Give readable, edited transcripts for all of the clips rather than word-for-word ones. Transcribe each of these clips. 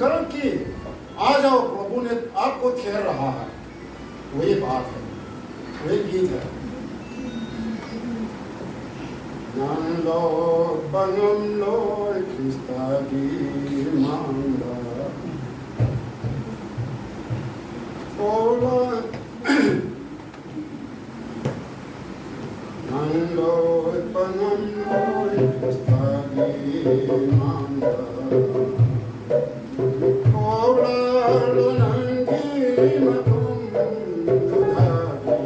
स्वीकरण की, आ जाओ प्रभु ने आपको घेर रहा है। वही बात है, वही गीत है। Nando banam loy Kristagi manda Ola Nando banam loy Kristagi manda Ola lunangi matum dudagi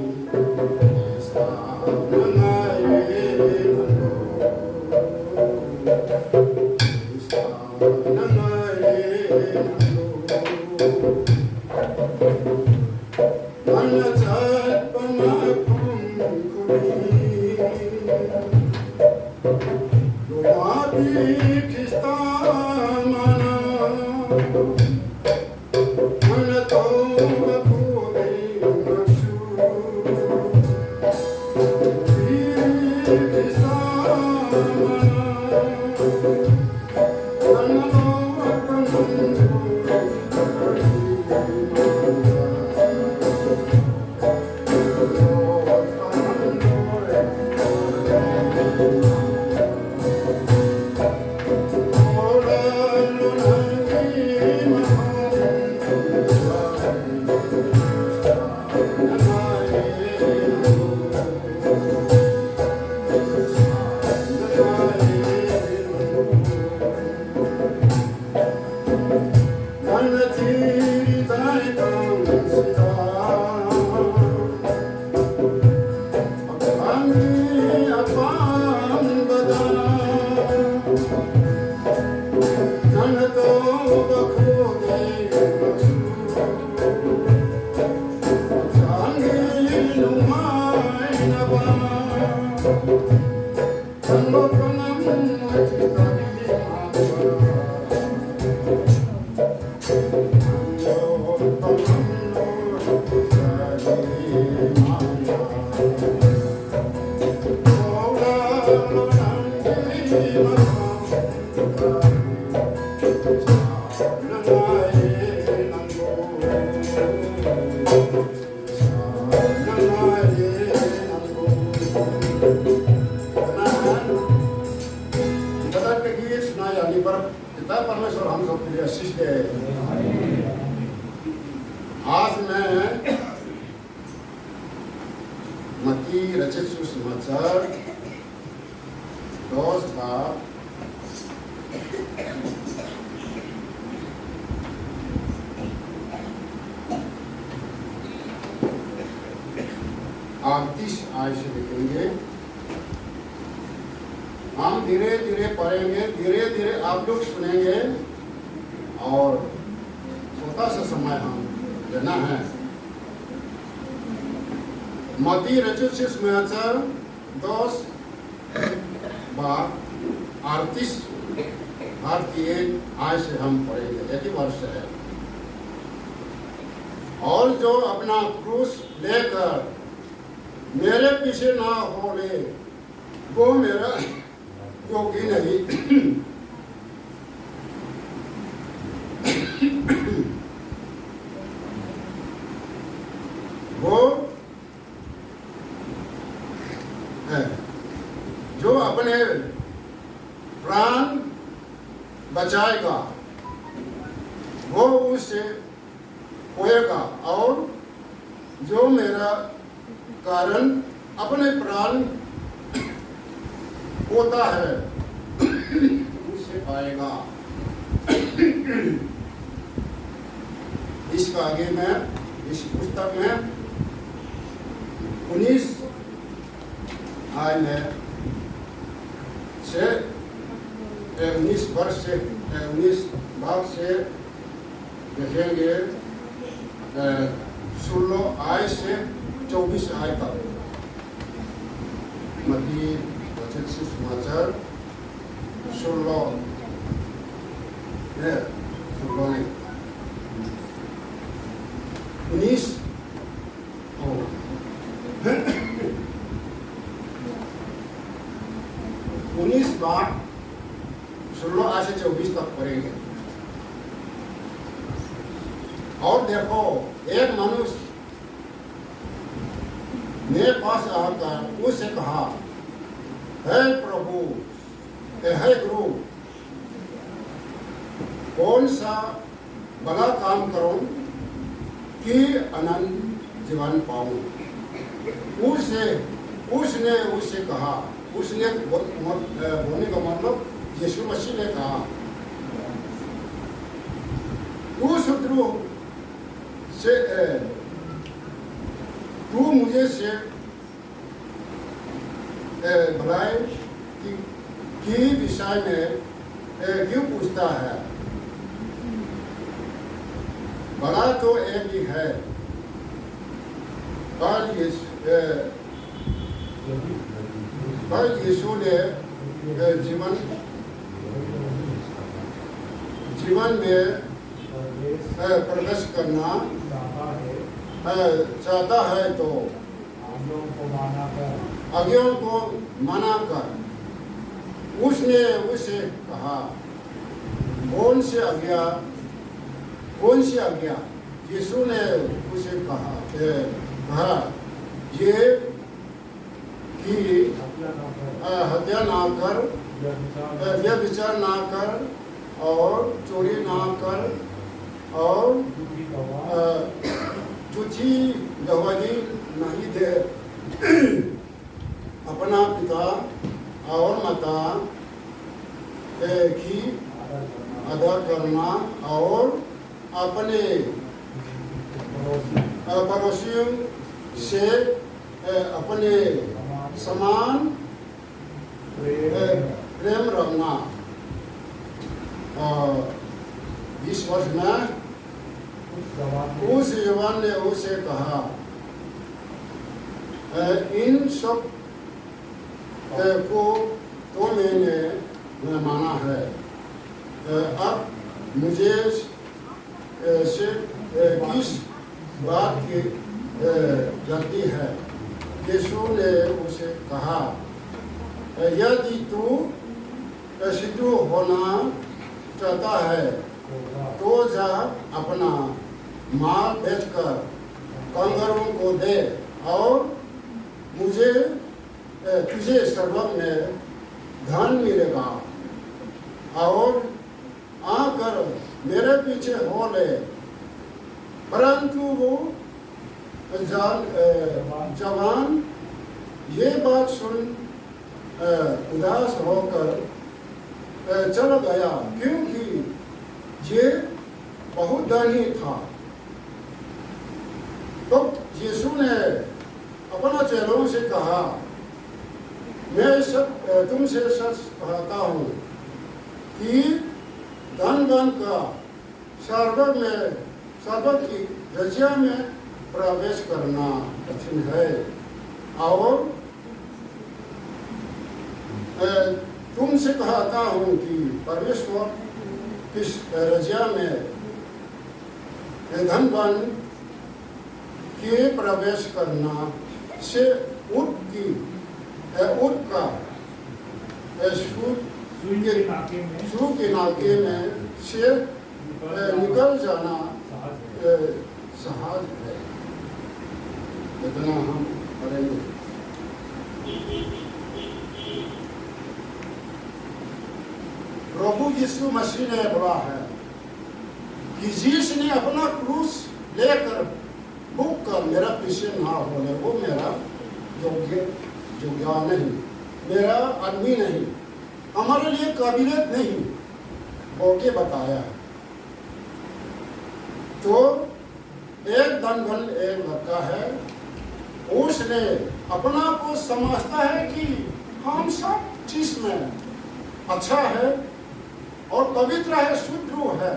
Esta परमेश्वर हम सबके लिए आशीष दे। आज मैं मत्ती रचित सुसमाचार 10 बाब 38 आयत से देखेंगे। हम धीरे धीरे पढ़ेंगे, धीरे धीरे आप लोग सुनेंगे और छोटा सा समय हम लेना है। मत्ती रचित सुसमाचार 10 बाब 38 भारतीय आयत से हम पढ़ेंगे। एक ही वर्ष है। और जो अपना क्रूस लेकर मेरे पीछे ना हो ले, वो मेरा योगी नहीं। वो है जो अपने प्राण बचाएगा, वो उससे होएगा, और जो मेरा कारण अपने प्राण होता है उससे पाएगा। इसका आगे में इस पुस्तक में 19 आयत में से 19 वर्ष से 19 भाग से देखेंगे 16 आयत से 24 आयत तक। मत्ती रचित सुसमाचार 16 नहीं 19 19 बार 16 से 24 तक पढ़ेंगे। और देखो, एक मनुष्य मेरे पास आकर उससे कहा, हे प्रभु, हे गुरु, कौन सा भला काम करूं कि अनंत जीवन पाऊं? उसने उससे कहा, उसने बोलने का मतलब यीशु मसीह ने कहा, तू शत्रु से तू मुझे से भलाई की विषय में क्यों पूछता है? भला तो एक ही है, पर यीशु ने जीवन में प्रवेश करना चाहता है तो आज्ञाओं को माना कर। उसने उसे कहा, कौन सी आज्ञा? यीशु ने उसे कहा ये कि हत्या ना कर, व्यभिचार ना कर, और चोरी ना कर, और झूठी गवाही नहीं दे, अपना पिता और माता की आदर करना, और अपने पड़ोसियों से अपने समान प्रेम रखना। 20 वर्ष में उस जवान ने उसे कहा, इन सब को तो मैंने माना है, अब मुझे से किस बात की गलती है? यीशु ने उसे कहा, यदि तू सिद्ध होना चाहता है तो जा, अपना माल बेचकर कंगारों को दे, और मुझे तुझे स्वर्ग में धन मिलेगा, और आकर मेरे पीछे हो ले। परंतु वो जवान ये बात सुन उदास होकर चल गया, क्योंकि ये बहुत धनी था। तो यीशु ने अपना चेलों से कहा, मैं तुमसे सच कहता हूँ कि धनवान का स्वर्ग की राज्य में प्रवेश करना कठिन है। और तुमसे कहता हूँ कि परमेश्वर इस राज्य में धनवान के प्रवेश करना से ऊँट का शुरू के नाके में से निकल जाना सहज है। इतना हम करेंगे। प्रभु यीशु मसीह ने बोला है कि जिसने अपना क्रूस लेकर बुक कर मेरा पीछे ना होने, वो मेरा योग्य नहीं, मेरा आदमी नहीं, हमारे लिए काबिलियत नहीं बोल के बताया है। तो एक धनवान एक लड़का है, उसने अपना को समझता है कि हम सब चीज में अच्छा है और पवित्र है, शुद्ध है,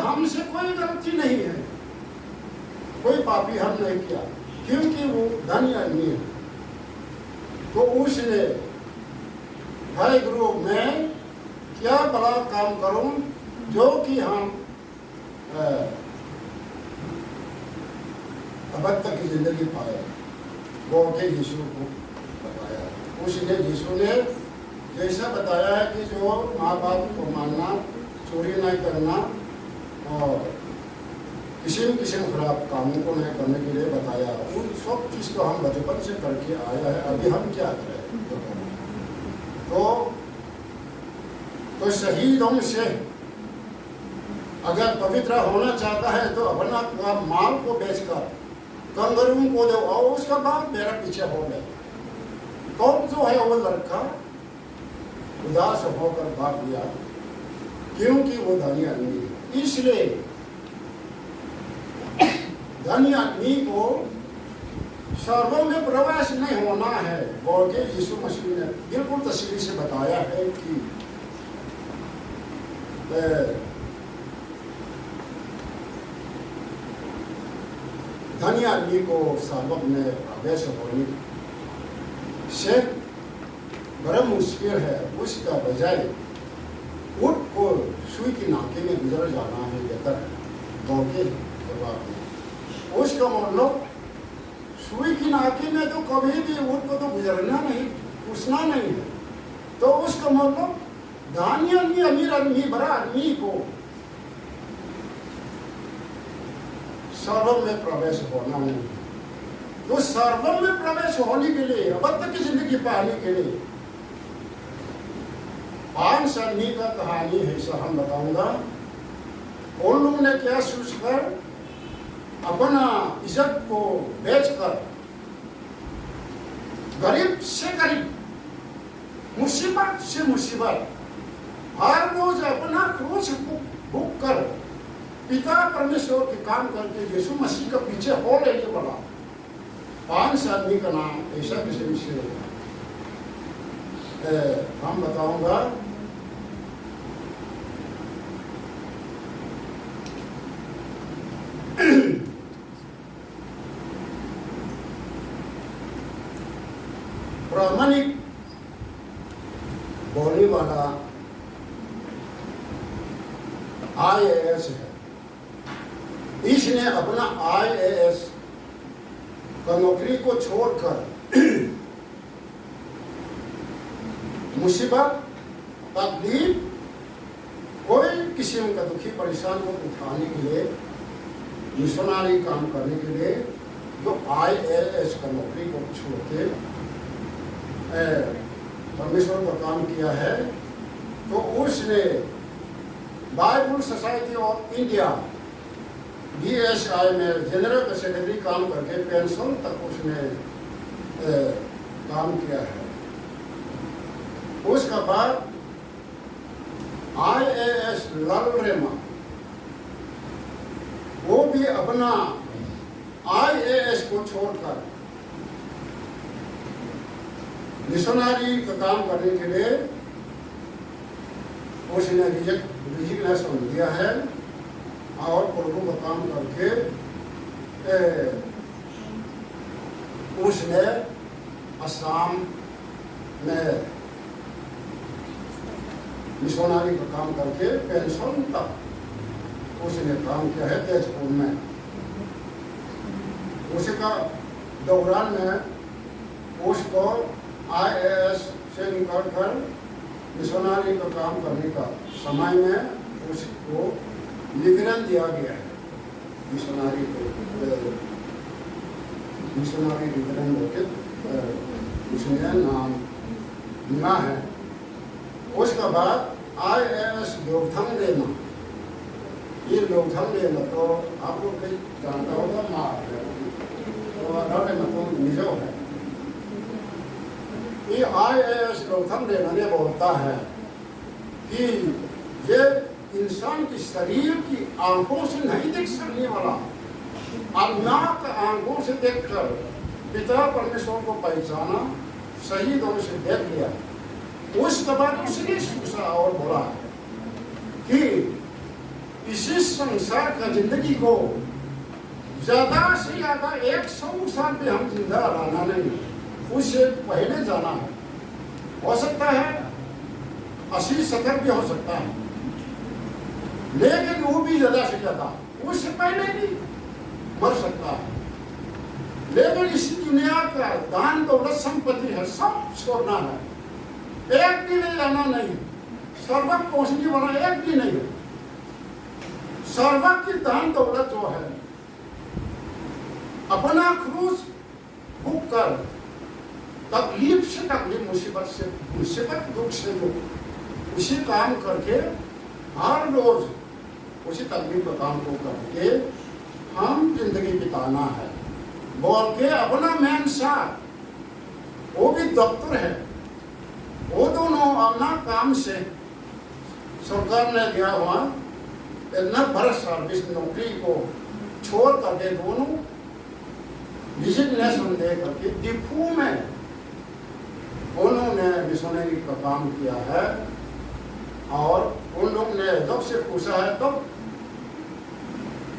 हमसे कोई गलती नहीं है, कोई पापी हम नहीं किया, क्योंकि वो धनी आदमी है। तो उसने, भाई गुरु, मैं क्या बड़ा काम करूं जो कि हम अब तक की जिंदगी पाए, वो के यीशु को बताया। उसने यीशु ने जैसा बताया है कि जो माँ बाप को मानना, चोरी नहीं करना, और किसी किसी खराब कामों को नहीं करने के लिए बताया। उन सब चीज़ को हम बचपन से करके आया है, अभी हम क्या करें? तो शहीदों से अगर पवित्र होना चाहता है तो अपना माल को बेचकर कंगारुओं को दो और उसका बाद मेरा पीछे हो गए। कौन जो है वो लड़का उदास होकर भाग गया, क्योंकि वो धनी आदमी है। इसलिए धनी आदमी को स्वर्गों में प्रवेश नहीं होना है बोल के यीशु मसीह ने बिल्कुल तसल्ली से बताया है कि धनी आदमी को स्वर्ग में प्रवेश होने से बड़ा मुश्किल है। उसका बजाय ऊँट को सुई की नाके में गुजर जाना है बेहतर बोल के जवाब दिया। उसका मतलब सुई की नाके में तो कभी भी ऊँट को तो गुजरना नहीं, घुसना नहीं है। तो उसका मतलब धनी आदमी, अमीर आदमी, बड़ा आदमी को स्वर्ग में प्रवेश होना नहीं है। तो स्वर्ग में प्रवेश होने के लिए, अबद्ध की जिंदगी पाने के लिए 5 आदमी का कहानी है, ऐसा हम बताऊंगा। उन लोगों ने क्या सोचकर अपना इज्जत को बेचकर गरीब से गरीब, मुसीबत से मुसीबत हर रोज अपना क्रूस बुक कर पिता परमेश्वर के काम करके यीशु मसीह के पीछे हो लेने वाला 5 आदमी का नाम ऐसा किसी से हम बताऊंगा। प्रामाणिक बोलने वाला IAS है। इसने अपना IAS का नौकरी को छोड़कर मुसीबत, तकलीफ, कोई किस्म का दुखी परेशान को उठाने के लिए, मिशनरी काम करने के लिए जो IAS का नौकरी को छोड़ के परमेश्वर का काम किया है। तो उसने Bible society of India BSI में जनरल सेक्रेटरी काम करके पेंशन तक उसने काम किया है। उसके बाद IAS लालरेमा, वो भी अपना IAS को छोड़कर मिशनरी का काम करने के लिए उसने रिजिग्नेशन दिया है और प्रभु का काम करके उसने असम में मिशनरी का काम करके पेंशन तक उसने काम किया है तेजपुर में। उसका दौरान में उसको IAS से निकलकर मिशनरी का काम करने का समय में उसको निगरान दिया गया है। मिशनरी निगरान होकर उसने नाम मिला है। उसके बाद IAS लोकधन लेना, ये लोकधन लेना तो आप लोग जानता होगा, मार तो मतलब निजो है। ये IAS लोकधन लेना ने बोलता है कि ये इंसान की शरीर की आंखों से नहीं देख सकने वाला, नाक आंखों से देखकर पिता परमेश्वर को पहचाना, शहीदों से देख लिया। उसके बाद उसने सोचा और बोला कि इसी संसार का जिंदगी को ज्यादा से ज्यादा 100 साल पे हम जिंदा रहना नहीं, उससे पहले जाना है। हो सकता है 80-70 भी हो सकता है, लेकिन वो भी ज्यादा से ज्यादा उससे पहले भी मर सकता है। लेकिन इस दुनिया का दान दौलत संपत्ति है, सब छोड़ना है, एक भी नहीं रहना नहीं, स्वर्ग पहुंचने वाला एक भी नहीं है। सर्व की धन दौलत जो है, अपना क्रूस बुक कर तकलीफ से तकलीफ, मुसीबत से मुसीबत, दुख से दुख, उसी काम करके हर रोज उसी तकलीफ का काम को करके हम जिंदगी बिताना है बोल के अपना मेन साहब, वो भी दफ्तर है, वो दोनों अपना काम से सरकार ने दिया हुआ इतना बड़ा सर्विस नौकरी को छोड़ करके दोनों डिजिग्नेशन दे करके डिपू में उन्होंने मिशनरी का काम किया है। और उन लोग ने जब से पूछा है तब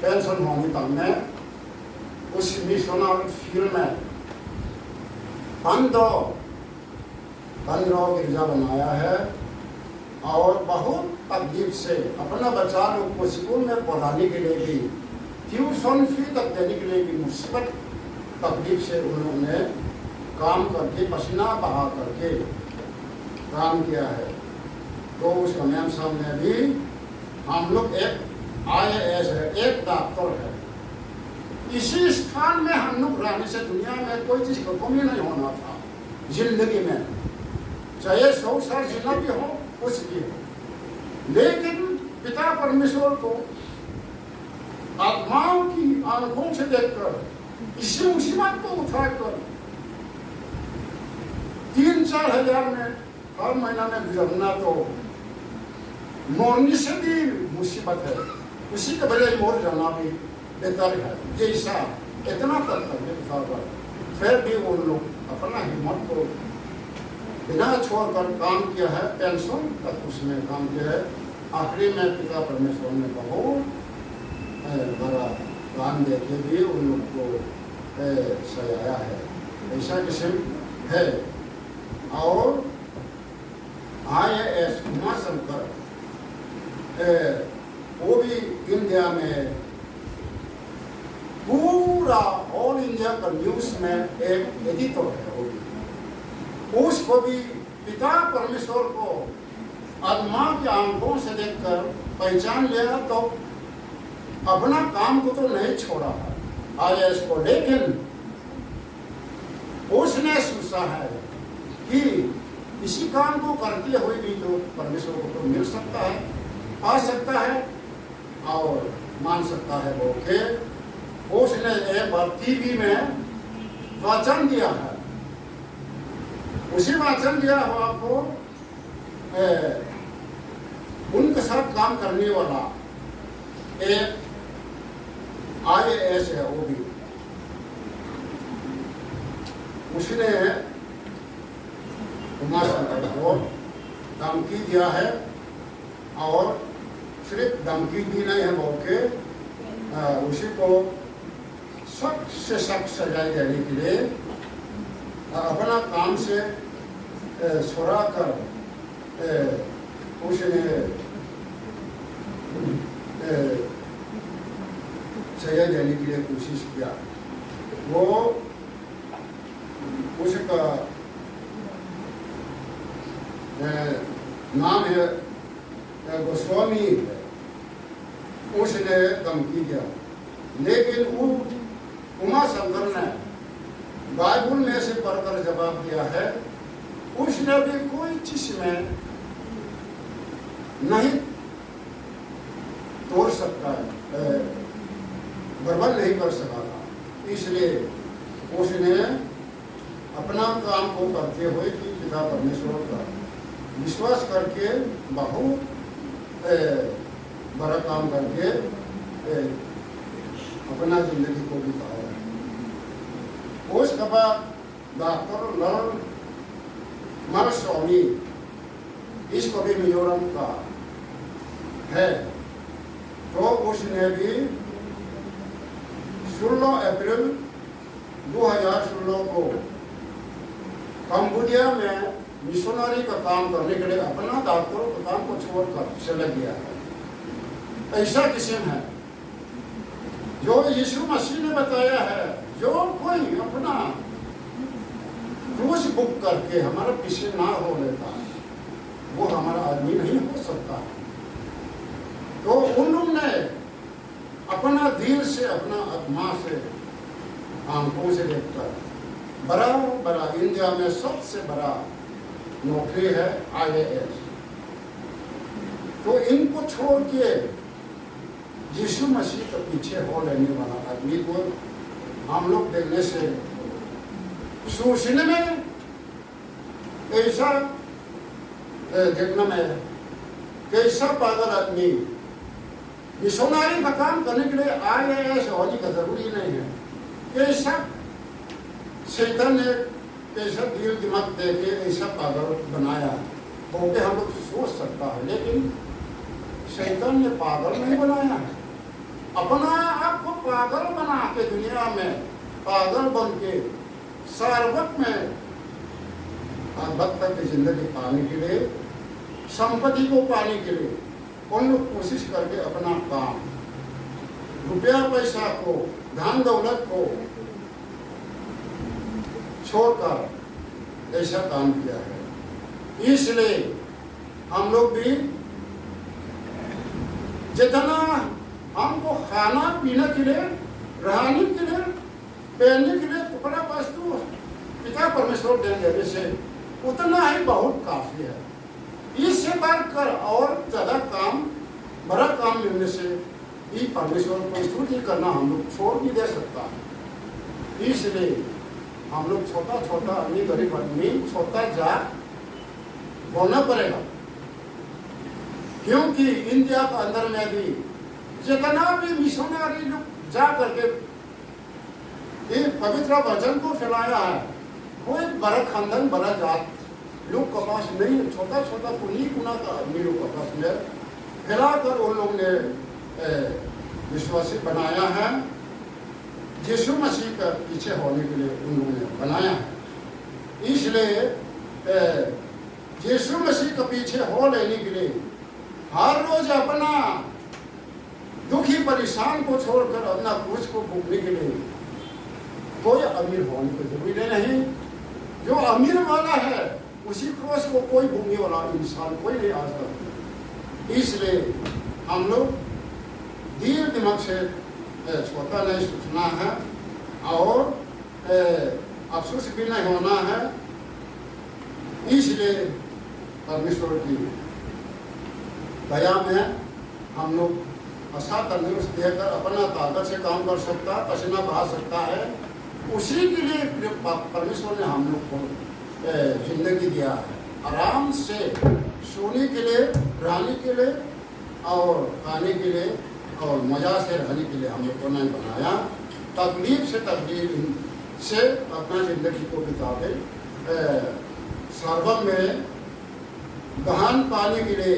पेंशन होने तक में उस मिशनरी फील्ड में 15 गिरजा बनाया है और बहुत तकलीफ से अपना बच्चा लोग को स्कूल में पढ़ाने के लिए भी, ट्यूशन फी तक देने के लिए भी मुसीबत तकलीफ से उन्होंने काम करके पसीना बहा करके काम किया है। तो उस मैम साहब ने भी, हम लोग एक IAS है, एक डॉक्टर है, इसी स्थान में हम लोग रहने से दुनिया में कोई चीज की कमी नहीं होना था जिंदगी में, चाहे 100 साल जीना भी हो कुछ भी हो। लेकिन पिता परमेश्वर को आत्माओं की आंखों से देखकर इसी मुसीबत को उठाकर 3-4 हजार में हर महीना में गुजरना तो मरने से भी मुसीबत है, उसी के बजाय मर जाना भी बेहतर है। जैसा इतना कर्तव्य था, फिर भी वो लोग अपना हिम्मत को बिना छोड़कर काम किया है, पेंशन तक उसने काम किया है। आखिरी में पिता परमेश्वर ने बहुत बड़ा काम देके भी उन लोग को सजाया है, ऐसा किस्म है। और IAS उमाशंकर वो भी इंडिया में पूरा ऑल इंडिया का न्यूज में एक एडिटर है, वो भी उसको भी पिता परमेश्वर को आत्मा की आंखों से देखकर पहचान लिया, तो अपना काम को तो नहीं छोड़ा है IAS को, लेकिन उसने सोचा है कि इसी काम को करते हुए भी तो परमेश्वर को तो मिल सकता है, आ सकता है और मान सकता है। वो के उसने एक बार टीवी में वचन दिया है, उसी वचन दिया हुआ को उनके साथ काम करने वाला एक IAS है, वो भी उसने उमाशंकर को धमकी दिया है, और सिर्फ धमकी दी नहीं है, बोल के उसी को सख्त से सख्त सजाए देने के लिए अपना काम से छोड़ा कर उसने सजा देने के लिए कोशिश किया। वो उसका नाम है गोस्वामी है, उसने धमकी दिया, लेकिन उमाशंकर ने बाइबल में से पढ़कर जवाब दिया है, उसने भी कोई चीज में नहीं तोड़ सकता है, बर्बाद नहीं कर सका था, इसलिए उसने अपना काम को करते हुए कि पिता परमेश्वर का विश्वास करके बहुत बड़ा काम करके अपना जिंदगी को बिताया। उसके बाद डॉक्टर लॉर्ड मारस्वामी, इसको भी मिजोरम का है, तो उसने भी 16 अप्रैल 2016 को कंबोडिया में मिशनरी का काम करने के लिए अपना डॉक्टरों का काम को छोड़कर चला गया है। ऐसा किस्म है जो यीशु मसीह ने बताया है, जो कोई अपना क्रूस बुक करके हमारा पीछे ना हो लेता वो हमारा आदमी नहीं हो सकता। तो उन लोग ने अपना दिल से, अपना आत्मा से, आंखों से देखकर बड़ा बड़ा इंडिया में सबसे बड़ा नौकरी है IAS। तो इनको छोड़ के यीशु मसीह के पीछे हो लेने वाला आदमी को हम लोग देखने से सोचने में ऐसा देखने में कैसा पागल आदमी मिशनरी का काम करने के लिए IAS होने का जरूरी नहीं है। कैसा शैतान ने कैसा दिल दिमाग दे के ऐसा पागल बनाया वो भी हम लोग सोच सकता है, लेकिन शैतान ने पागल नहीं बनाया है। अपना आप को पागल बना के दुनिया में पागल बन के सार्वत में वक्त तक की जिंदगी पाने के लिए, संपत्ति को पाने के लिए उन लोग कोशिश करके अपना काम, रुपया पैसा को, धन दौलत को छोड़कर ऐसा काम किया है। इसलिए हम लोग भी जितना हमको खाना पीने के लिए, रहने के लिए, पहनने के लिए कपड़ा वस्तु पिता परमेश्वर देंगे वैसे उतना ही बहुत काफी है। इससे बढ़कर और ज्यादा काम, बड़ा काम मिलने से ही परमेश्वर को स्तुति करना हम लोग छोड़ भी दे सकता है। इसलिए हम लोग छोटा छोटा आदमी, गरीब आदमी, छोटा जात बोलना पड़ेगा, क्योंकि इंडिया के अंदर में भी जितना भी मिशनरी लोग जा करके ये पवित्र वचन को फैलाया है, कोई बड़ा खानदान, बड़ा जात लोग के पास नहीं, छोटा छोटा कुनी कुना का आदमी लोग के पास में फैलाकर उन लोग ने विश्वासी बनाया है। यीशु मसीह का पीछे होने के लिए उन लोगों ने बनाया है। इसलिए यीशु मसीह के पीछे हो लेने के लिए हर रोज अपना दुखी परेशान को छोड़कर अपना क्रूस को भोगने के लिए कोई अमीर होने की जरूरी नहीं। जो अमीर वाला है उसी क्रूस को कोई भोगने वाला इंसान कोई नहीं आज तक। इसलिए हम लोग दिल दिमाग से छोटा नहीं सोचना है और अफसोस भी नहीं होना है। इसलिए परमेश्वर की दया में हम लोग अच्छा तंदुरुस्त देकर अपना ताकत से काम कर सकता, पसीना बहा सकता है। उसी के लिए परमेश्वर ने हम लोग को जिंदगी दिया है, आराम से सोने के लिए, रहने के लिए और खाने के लिए और मजा से रहने के लिए हम लोग को नहीं बनाया। तकलीफ से अपना जिंदगी को बितावे, सर्वम में गहन पाने के लिए,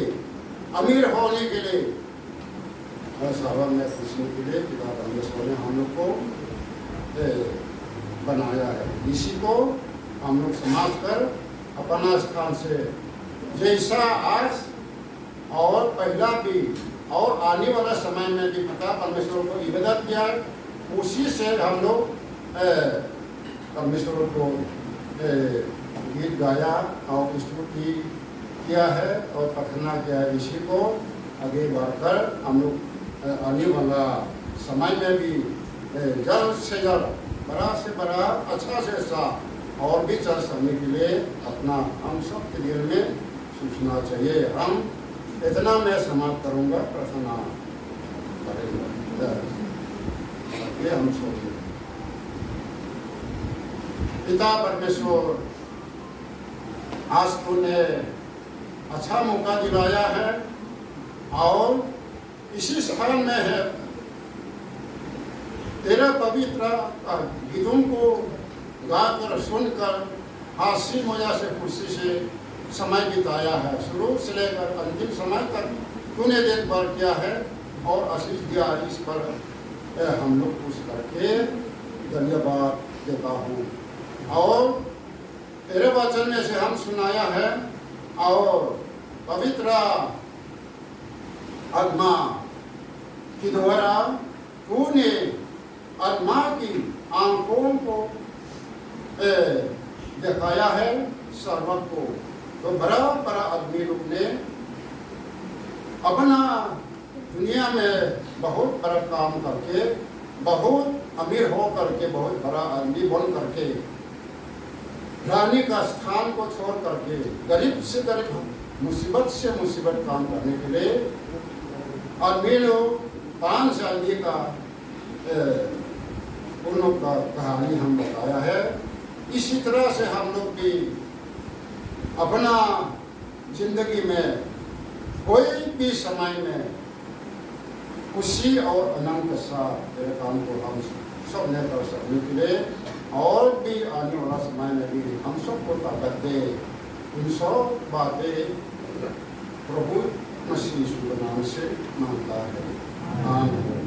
अमीर होने के लिए और सर्वम में खुशने के लिए पिता परमेश्वर ने हम लोग को बनाया है। इसी को हम लोग समझ कर अपना स्थान से जैसा आज और पहला भी और आने वाला समय में भी पिता परमेश्वर को इबादत किया, उसी से हम लोग परमेश्वर को गीत गाया और स्तुति किया है और प्रार्थना किया है। इसी को आगे बढ़कर हम लोग आने वाला समय में भी जल्द से जल्द, बड़ा से बड़ा, अच्छा से अच्छा और भी चल सकने के लिए अपना हम सब के दिल में सोचना चाहिए। हम इतना मैं समाप्त करूंगा, प्रार्थना करेंगे। ये हम सोचें। पिता परमेश्वर, आज तूने अच्छा मौका दिलाया है और इसी स्थान में है तेरा पवित्र गीतों को गाकर, सुनकर, हास्य मजा से, खुशी से समय बिताया है। शुरू से लेकर अंतिम समय तक तूने देखभाल किया है और आशीष दिया। इस पर हम लोग खुश करके धन्यवाद देता हूँ। और तेरे वचन में से हम सुनाया है और पवित्र आत्मा के द्वारा तूने आत्मा की आंखों को दिखाया है सर्वक को। तो बड़ा बड़ा आदमी लोग ने अपना दुनिया में बहुत बड़ा काम करके, बहुत अमीर हो करके, बहुत बड़ा आदमी बन करके, रानी का स्थान को छोड़ करके गरीब से गरीब, मुसीबत से मुसीबत काम करने के लिए आदमी लोग 5 चांदी का उन लोग का कहानी हम बताया है। इसी तरह से हम लोग भी अपना जिंदगी में कोई भी समय में खुशी और आनंद के साथ काम को हम सब ने कर सकने के लिए और भी आने वाला समय में भी हम सबको ताकत दे। इन सब बातें प्रभु मसीह यीशु के नाम से मांगता है। आमीन।